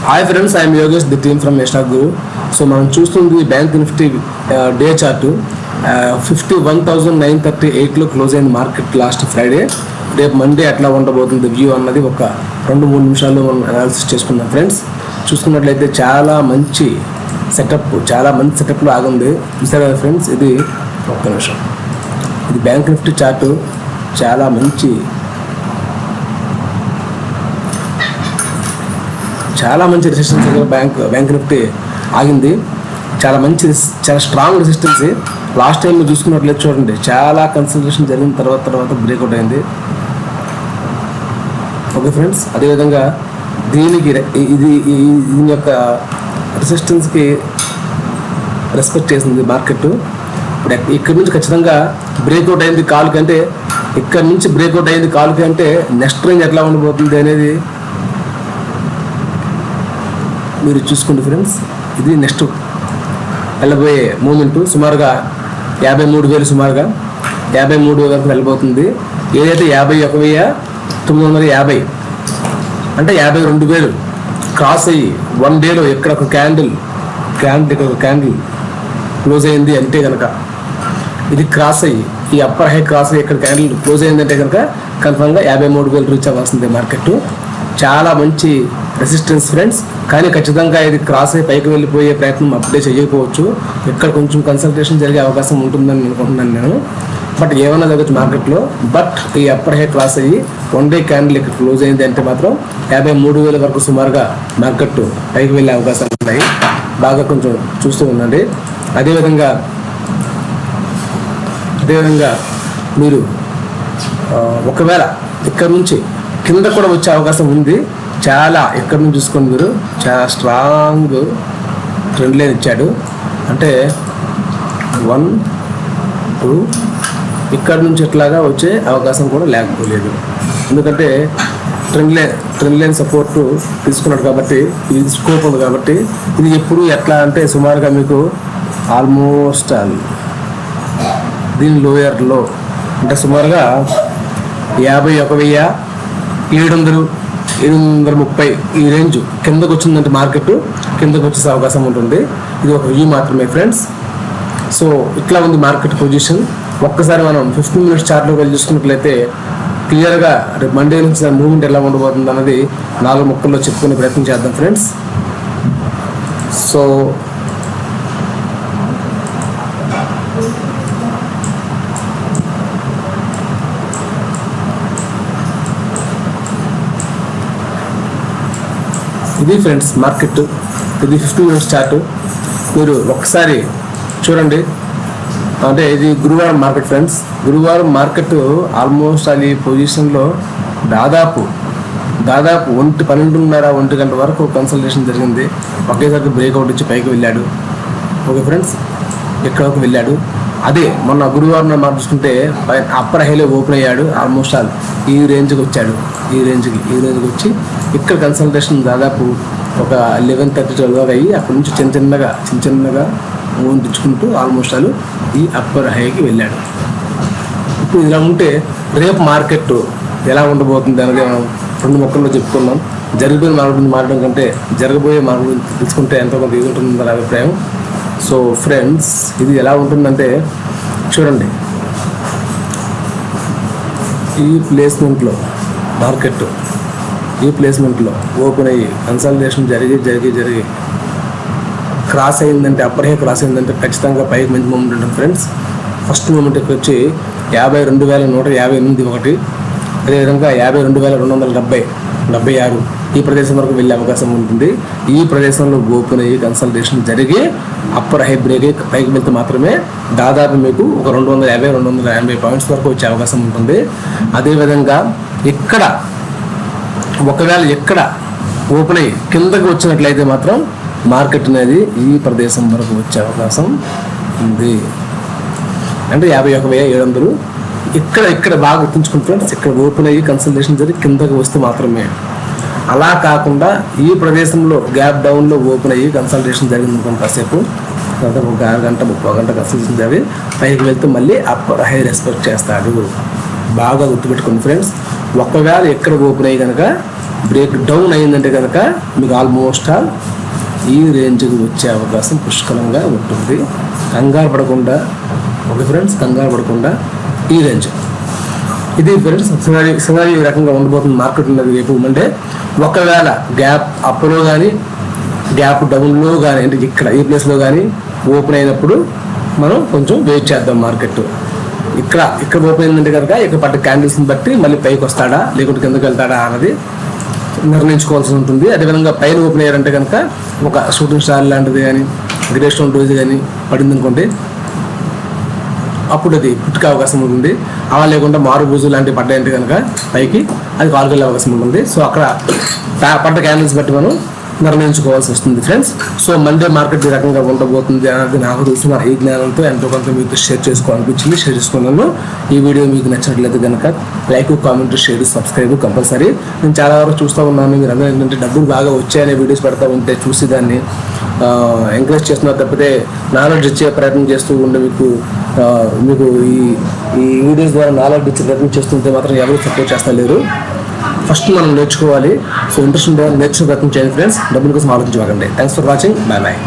Hi friends, I'm Yogesh, the team from Stock Guru. So మనం చూస్తుంది bank Nifty day chart. 51,938లో close అయింది market last Friday. రేపు Monday ఎట్లా ఉండబోతుంది వ్యూ అన్నది ఒక 2-3 నిమిషాల్లో మనం అనాలిసిస్ చేసుకుందాం ఫ్రెండ్స్. చూసుకున్నట్లయితే చాలా మంచి సెటప్లో ఆగుంది. చూసారా ఫ్రెండ్స్, ఇది ఒక్క నిమిషం. ఇది బ్యాంక్ నిఫ్టీ చార్టు. చాలా మంచి రెసిస్టెన్స్ బ్యాంక్ నిఫ్టీ ఆగింది. చాలా స్ట్రాంగ్ రెసిస్టెన్స్. లాస్ట్ టైం మీరు చూసుకున్నట్లయితే చూడండి, చాలా కన్సల్టేషన్ జరిగిన తర్వాత బ్రేక్అవుట్ అయింది. ఓకే ఫ్రెండ్స్, అదేవిధంగా దీని యొక్క రెసిస్టెన్స్కి రెస్పెక్ట్ చేసింది మార్కెట్. ఇప్పుడు ఇక్కడ నుంచి ఖచ్చితంగా బ్రేక్అవుట్ అయింది కాల్ కంటే, నెక్స్ట్ రేంజ్ ఎట్లా ఉండబోతుంది అనేది మీరు చూసుకోండి ఫ్రెండ్స్. ఇది నెక్స్ట్ వెళ్ళబోయే మూమెంట్ సుమారుగా 53,000 వరకు వెళ్ళబోతుంది. ఏదైతే 51,950 అంటే 52,000 క్రాస్ అయ్యి 1 డేలో ఎక్కడ ఒక క్యాండిల్ క్లోజ్ అయింది అంటే కనుక, ఇది క్రాస్ అయ్యి ఈ అప్పర్ హై క్రాస్ అయ్యి ఇక్కడ క్యాండిల్ క్లోజ్ అయిందంటే కనుక కన్ఫర్మ్గా 53,000 రీచ్ అవ్వాల్సిందే మార్కెట్. చాలా మంచి రెసిస్టెన్స్ ఫ్రెండ్స్. కానీ ఖచ్చితంగా ఇది క్రాస్ అయ్యి పైకి వెళ్ళిపోయే ప్రయత్నం అప్పుడే చేయకపోవచ్చు. ఇక్కడ కొంచెం కన్సల్టేషన్ జరిగే అవకాశం ఉంటుందని అనుకుంటున్నాను నేను. బట్ ఏమైనా జరగచ్చు మార్కెట్లో. బట్ ఈ అప్పర్ హై క్రాస్ అయ్యి 1 డే క్యాండిల్ ఇక్కడ క్లోజ్ అయింది అంటే మాత్రం 53,000 వరకు సుమారుగా మార్కెట్ పైకి వెళ్ళే అవకాశాలు ఉన్నాయి. బాగా కొంచెం చూస్తూ ఉండండి. అదేవిధంగా మీరు ఒకవేళ ఇక్కడ నుంచి కింద కూడా వచ్చే అవకాశం ఉంది. ఇక్కడ నుంచి చూసుకోండి, మీరు చాలా స్ట్రాంగ్ ట్రెండ్ లైన్ ఇచ్చాడు. అంటే 1, 2 ఇక్కడ నుంచి ఎట్లాగా వచ్చే అవకాశం కూడా లేకపోలేదు. ఎందుకంటే ట్రెండ్ లైన్ సపోర్ట్ తీసుకున్నాడు కాబట్టి, ఇది స్కోప్ ఉంది కాబట్టి, ఇది ఎప్పుడు ఎట్లా అంటే సుమారుగా మీకు ఆల్మోస్ట్ దీని లోయర్లో అంటే సుమారుగా 51,730 ఈ రేంజ్ కిందకు వచ్చిందంటే మార్కెట్ కిందకు వచ్చే అవకాశం ఉంటుంది. ఇది ఒక వ్యూ మాత్రమే ఫ్రెండ్స్. సో ఇట్లా ఉంది మార్కెట్ పొజిషన్. ఒక్కసారి మనం 15 మినిట్స్ చార్ట్లోకి వెళ్ళి చూసుకున్నట్లయితే క్లియర్గా రేపు మండే నుంచి మూవ్మెంట్ ఎలా ఉండబోతుంది అన్నది 4 ముక్కల్లో చెప్పుకునే ప్రయత్నం చేద్దాం ఫ్రెండ్స్. సో ఇది ఫ్రెండ్స్ మార్కెట్. ఇది 15 మినిట్స్ చార్ట్. మీరు ఒకసారి చూడండి. అంటే ఇది గురువారం మార్కెట్ ఫ్రెండ్స్. గురువారం మార్కెట్ ఆల్మోస్ట్ అది పొజిషన్లో దాదాపు 12:30 గంటల వరకు కన్సల్టేషన్ జరిగింది. ఒకేసారి బ్రేక్అవుట్ ఇచ్చి పైకి వెళ్ళాడు. ఓకే ఫ్రెండ్స్, ఎక్కడికి వెళ్ళాడు. అదే మొన్న గురువారం మార్కెట్ చూసుకుంటే అప్పర్ హైలో ఓపెన్ అయ్యాడు. ఆల్మోస్ట్ ఈ రేంజ్కి వచ్చాడు. ఈ రేంజ్కి వచ్చి ఇక్కడ కన్సల్టేషన్ దాదాపు ఒక 11:30-12 అయ్యి అక్కడి నుంచి చిన్నగా మూమెంట్ ఇచ్చుకుంటూ ఆల్మోస్ట్ ఈ అప్పర్ హైకి వెళ్ళాడు. ఇప్పుడు ఇలా ఉంటే రేపు మార్కెట్ ఎలా ఉండబోతుంది అనేది మనం 2 ముక్కల్లో చెప్పుకున్నాం. జరిగిపోయిన మార్కెట్ గురించి మాట్లాడడం కంటే జరగబోయే మార్కెట్ గురించి తెలుసుకుంటే ఎంతో కొంత ఇది ఉంటుందని అభిప్రాయం. సో ఫ్రెండ్స్, ఇది ఎలా ఉంటుందంటే చూడండి, ఈ ప్లేస్మెంట్లో మార్కెట్ ఓపెన్ అయ్యి కన్సల్టేషన్ జరిగి క్రాస్ అయిందంటే, అప్పర్ హై క్రాస్ అయిందంటే ఖచ్చితంగా పైకి మంచి మూమెంట్ ఉంటుంది ఫ్రెండ్స్. ఫస్ట్ మూమెంట్ వచ్చి 52,158 ఒకటి, అదేవిధంగా 52,276 ఈ ప్రదేశం వరకు వెళ్ళే అవకాశం ఉంటుంది. ఈ ప్రదేశంలో ఓపెన్ అయ్యి కన్సల్టేషన్ జరిగి అప్పర్ హై బ్రేక్ అయ్యి పైకి వెళ్తే మాత్రమే దాదాపు మీకు ఒక 250-280 పాయింట్స్ వరకు వచ్చే అవకాశం ఉంటుంది. అదేవిధంగా ఒకవేళ ఓపెన్ అయ్యి కిందకి వచ్చినట్లయితే మాత్రం మార్కెట్ అనేది ఈ ప్రదేశం వరకు వచ్చే అవకాశం ఉంది. అంటే 51,700 ఇక్కడ బాగా గుర్తుంచుకుని ఫ్రెండ్స్. ఇక్కడ ఓపెన్ అయ్యి కన్సల్టేషన్ జరిగి కిందకి వస్తే మాత్రమే. అలా కాకుండా ఈ ప్రదేశంలో గ్యాప్ డౌన్లో ఓపెన్ అయ్యి కన్సల్టేషన్ జరిగింది కాసేపు, దాదాపు ఒక 1-30 గంట కన్సల్టేషన్ జరిగి పైకి వెళ్తే మళ్ళీ అప్పర్ హై రెస్పెక్ట్ చేస్తాడు. బాగా గుర్తుపెట్టుకోండి ఫ్రెండ్స్. ఒకవేళ ఎక్కడ ఓపెన్ అయ్యి కనుక బ్రేక్ డౌన్ అయిందంటే కనుక మీకు ఆల్మోస్ట్ ఆల్ ఈ రేంజ్కి వచ్చే అవకాశం పుష్కలంగా ఉంటుంది. కంగారు పడకుండా, ఓకే ఫ్రెండ్స్, కంగారు పడకుండా ఈ రేంజ్ ఇది ఫ్రెండ్స్ సినారీ ఈ రకంగా ఉండబోతుంది మార్కెట్ ఉన్నది రేపు. అంటే ఒకవేళ గ్యాప్ అప్లో కానీ గ్యాప్ డౌన్లో కానీ అంటే ఇక్కడ ఈ ప్లేస్లో కానీ ఓపెన్ అయినప్పుడు మనం కొంచెం వెయిట్ చేద్దాం. మార్కెట్ ఇక్కడ ఓపెన్ అయిందంటే కనుక ఇక్కడ పడ్డ క్యాండిల్స్ని బట్టి మళ్ళీ పైకి వస్తాడా లేకుంటే కిందకి వెళ్తాడా అన్నది నిర్ణయించుకోవాల్సి ఉంటుంది. అదేవిధంగా పైన ఓపెన్ అయ్యారంటే కనుక ఒక షూటింగ్ స్టార్ లాంటిది కానీ గ్రే స్టోన్ డోజ్ కానీ పడింది అనుకోండి, అప్పుడు అది పుట్టుకే అవకాశం ఉంటుంది. అలా లేకుండా మారుబూజు లాంటివి పడ్డాయంటే కనుక పైకి అది కాలుకెళ్ళే అవకాశం ఉంటుంది. సో అక్కడ పడ్డ క్యాండిల్స్ బట్టి మనం నిర్ణయించుకోవాల్సి వస్తుంది ఫ్రెండ్స్. సో మండే మార్కెట్ ఈ రకంగా ఉండబోతుంది అనేది నాకు తెలిసిన ఈ జ్ఞానంతో ఎంతో కొంత మీకు షేర్ చేసుకోవాలనిపించింది, షేర్ చేసుకున్నాను. ఈ వీడియో మీకు నచ్చినట్లయితే కనుక like, comment, share, subscribe compulsory. నేను చాలా వరకు చూస్తూ ఉన్నాను, మీరు అందరూ ఏంటంటే డబ్బులు బాగా వచ్చాయనే వీడియోస్ పెడతా ఉంటే చూసి దాన్ని ఎంకరేజ్ చేస్తున్నారు తప్పితే నాలెడ్జ్ ఇచ్చే ప్రయత్నం చేస్తూ ఉండే మీకు ఈ వీడియోస్ ద్వారా నాలెడ్జ్ ఇచ్చే ప్రయత్నం చేస్తుంటే మాత్రం ఎవరు సపోర్ట్ చేస్తా లేరు. ఫస్ట్ మనం నేర్చుకోవాలి. సో ఇంట్రెస్ట్ ఉంటే నేర్చుకునే ప్రయత్నం చేయండి ఫ్రెండ్స్. డబ్బుల కోసం ఆలోచించకండి. Thanks for watching. Bye bye.